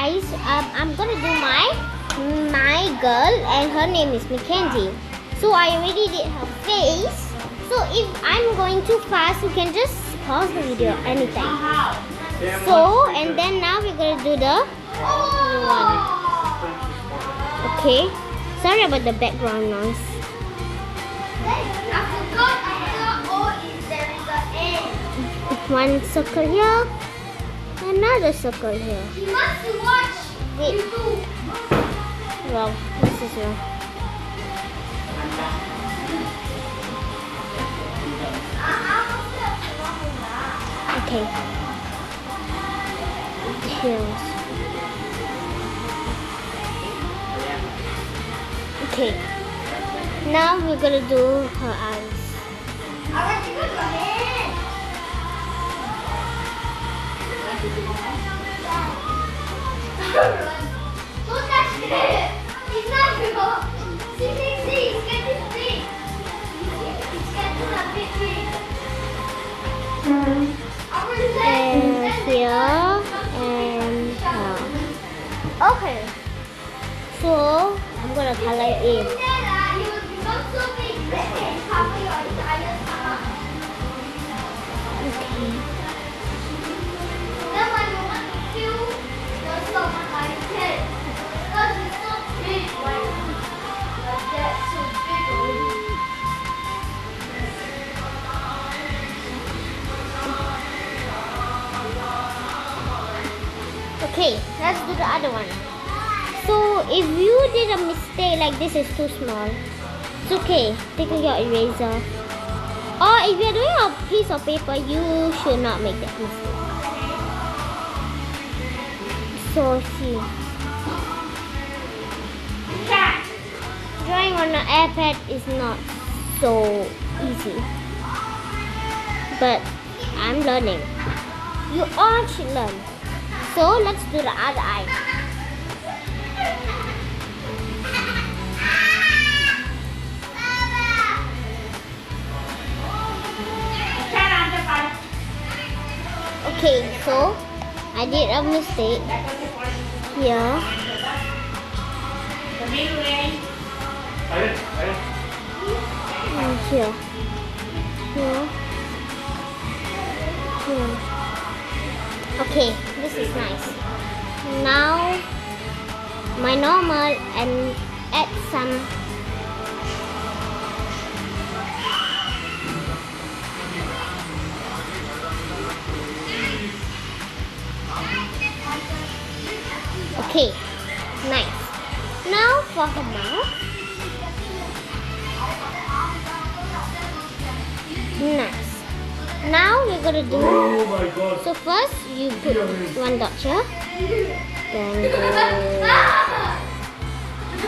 guys, I'm gonna do my girl, and her name is Mackenzie. So I already did her face. So if I'm going too fast, you can just pause the video anytime. So, and then now we're gonna do the one. Okay. Sorry about the background noise. One circle here, another circle here. You must watch Wait. YouTube. Wow, this is wrong. Okay. Here's. Okay. Now we're gonna do her eyes. I want to go to your hand. Don't touch it. It's not good. See, it's getting big. It's getting a bit big. And here and here. Okay. So I'm gonna color it. Okay. Then when you want to fill your stomach like that, because it's so big like that, so big already. Okay, let's do the other one. So if you did a mistake like this is too small, it's okay. Take your eraser. Or if you're doing a piece of paper, you should not make that mistake. So see. Drawing on an iPad is not so easy. But I'm learning. You all should learn. So let's do the other eye. Okay, so I did a mistake here. And here. Here. Here. Okay, this is nice. Now my normal and add some okay, nice. Now for her mouth. Nice. Now we're gonna do. Oh my God. So first you put one dot here, then go,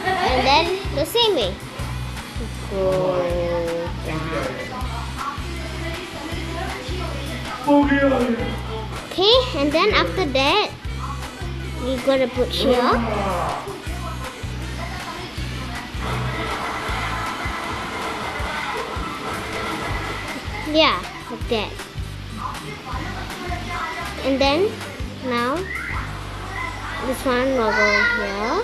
and then the same way. Go. Okay, and then after that, we gotta put here. Yeah, like that. And then now this one will go here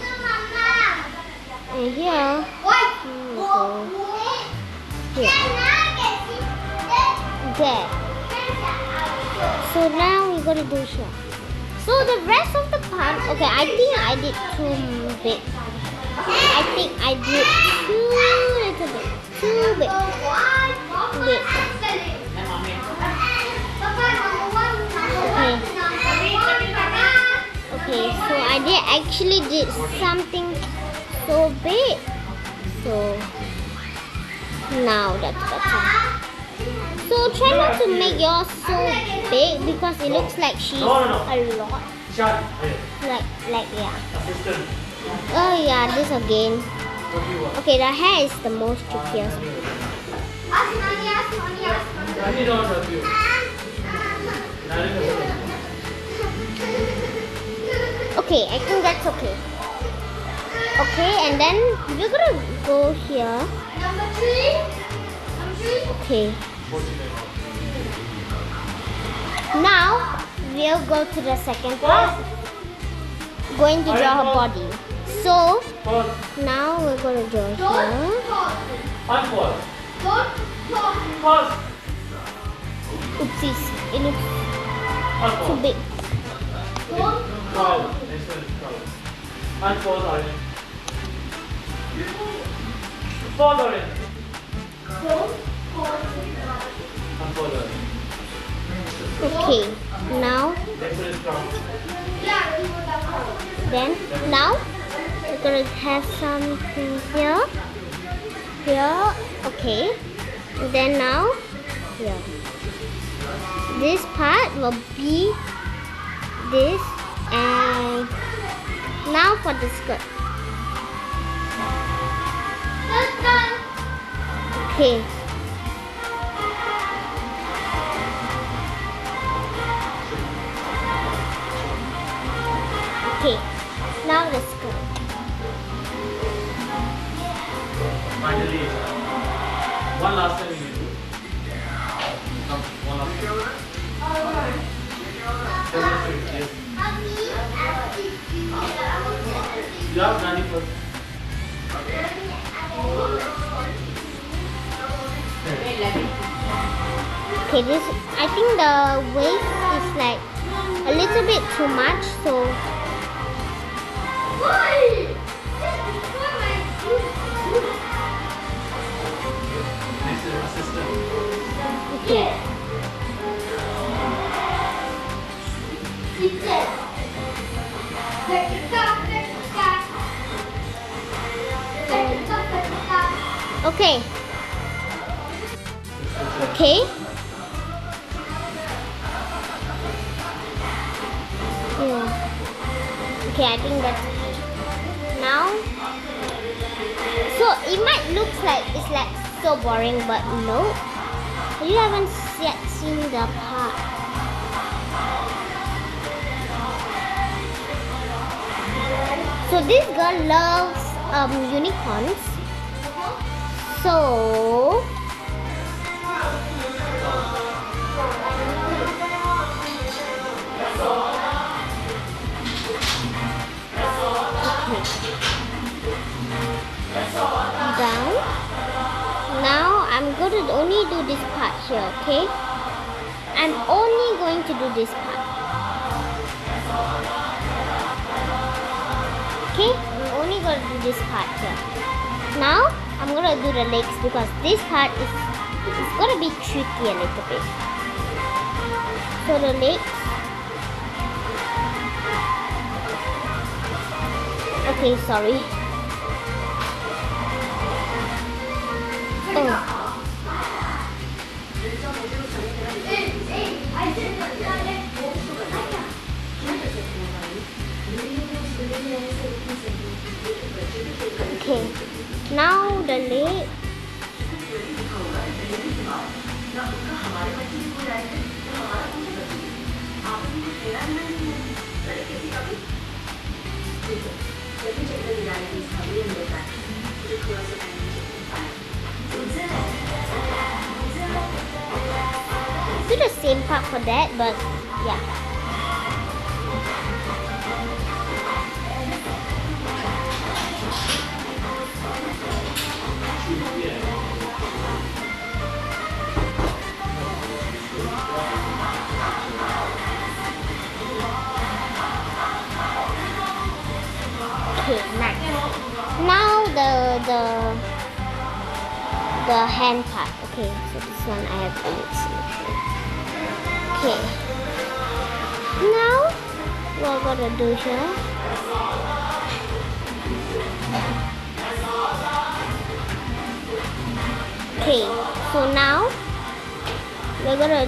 and here will go here. There. So now we're gonna do here. So the rest of the part, okay, I think I did too big. I think I did too little bit. Too big. Wait. Okay, so I actually did something so big. So now that's better. So try not to make yours so big because it looks like she's a lot. Like yeah. Oh yeah, this again. Okay, the hair is the most trickiest. Okay, I think that's okay. Okay, and then we're gonna go here. Number 3. Okay. Now we'll go to the second part. going to draw her body. So Pause. now we're going to draw Don't her. pause. Unpause. Don't pause. Pause. Oopsies, it looks too Unpause. big. Don't Pause. Next one is pause. Unpause, Aryan. Pause, Aryan. Don't pause. Unpause, Aryan. Okay, now Next one is crown. Yeah, you will pause. then now we're gonna have something here, okay, and then now here. This part will be this, and now for the skirt. That's done. Okay. Okay, now the skirt. Finally, one last time we need to do. Come, one last time. Yes. You have Nani first. Okay, this, I think the waist is like a little bit too much, so Next is assistant. okay. Okay. Okay. Okay, I think that's it. Now, so it might look like it's like so boring, but no. You haven't yet seen the part. So this girl loves unicorns. So down. Now I'm going to only do this part here, okay? I'm only going to do this part. Okay? I'm only going to do this part here. Now I'm going to do the legs because this part is going to be tricky a little bit. So the legs. Okay, sorry. Oh. Okay, now the leg. Do the same part for that, but yeah. Okay, nice. Now the hand part. Okay, so this one I have to see. Okay. Now we're gonna do here. Okay, so now we're gonna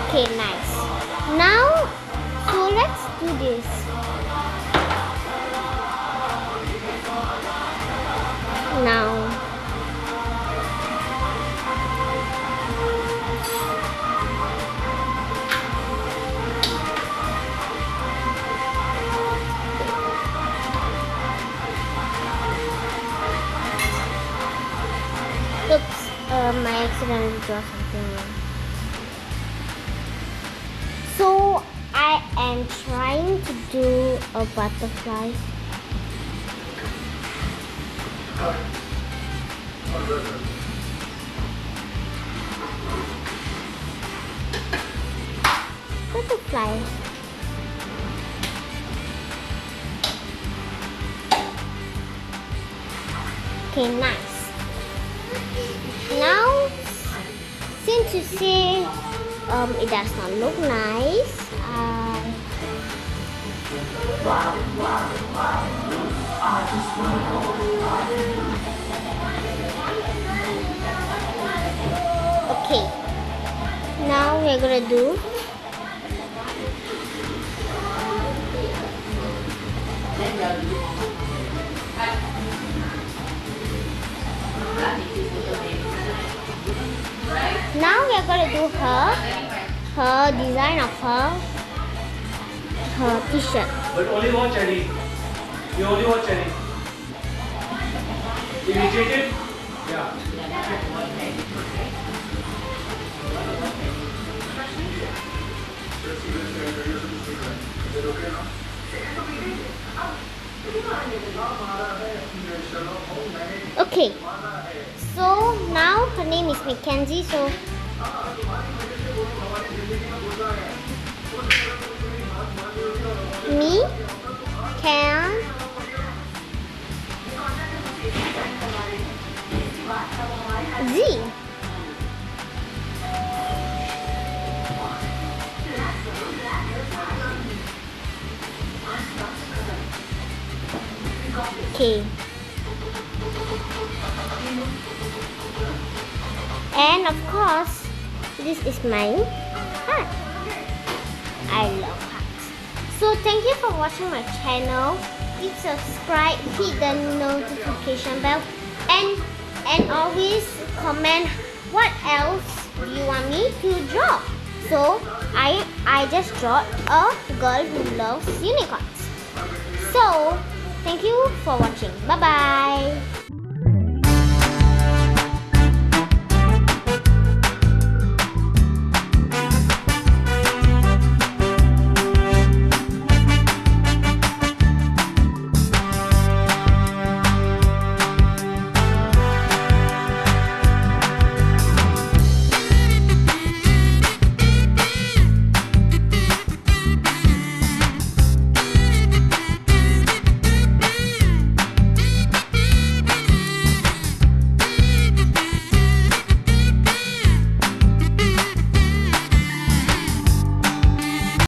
okay, nice. Now, so let's do this. Now, accidentally draw something. So I am trying to do a butterfly. Butterfly. Okay, nice. Now, since you say it does not look nice, okay. Now we're gonna do now we're gonna do her design of her t-shirt. But only one cherry. You only one cherry. Irritated? Yeah. Okay, so now her name is Mackenzie, so me can Z. Okay. And of course, this is my heart. I love hearts. So thank you for watching my channel. Please subscribe, hit the notification bell, and always comment what else do you want me to draw. So I just draw a girl who loves unicorns. So thank you for watching. Bye bye.